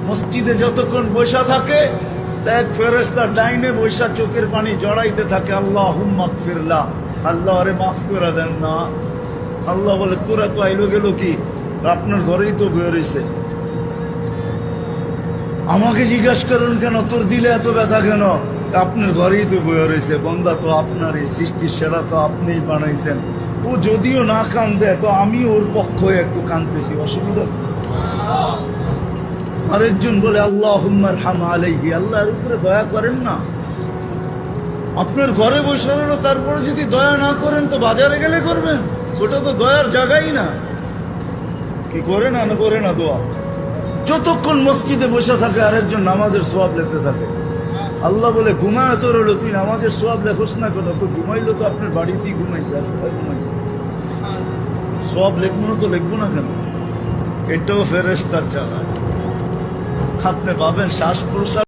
মসজিদে যতক্ষণ বসা থাকে এক ফেরেশতা ডাইনে বসা চোখের পানি জড়াইতে থাকে, আল্লাহুম্মা গফিরলা, আল্লাহ আরে মাফ করে দেন না। আল্লাহ বলে তোরা তো আইলো গেল কি, আপনার ঘরেই তো বয়ে রয়েছে, আমাকে জিজ্ঞাসা করুন কেন তোর দিলে এত ব্যথা কেন? আপনার ঘরেই তো বয়ে রয়েছে, বন্দা তো আপনার, এই সৃষ্টির সেরা তো আপনিই বানাইছেন। ও যদিও না কান্দে তো আমি ওর পক্ষ হয়ে একটু কান্দতেছি, অসুবিধা। আরেকজন বলে আল্লাহুম্মা আরহাম আলাইহি, আল্লাহর উপরে দয়া করেন না। আপনার ঘরে বসে রইল, তারপরে যদি দয়া না করেন তো বাজারে গেলে করবেন, ওটা তো দয়ার জায়গাই না। কি করে না করে না দোয়া? যতক্ষণ মসজিদে বসে থাকে আরেকজন নামাজের সোয়াব লেখতে থাকে। আল্লাহ বলে ঘুমায় তো রইল, তুই নামাজের সোয়াব লেখোস না কেন? তো ঘুমাইলো তো আপনার বাড়িতেই ঘুমাইছে, আর কোথায় ঘুমাইছে? সোয়াব লিখবো না তো লিখবো না কেন? এটাও ফেরেশতার চালায়। আপনি পাবেন শ্বাস প্রশ্বাস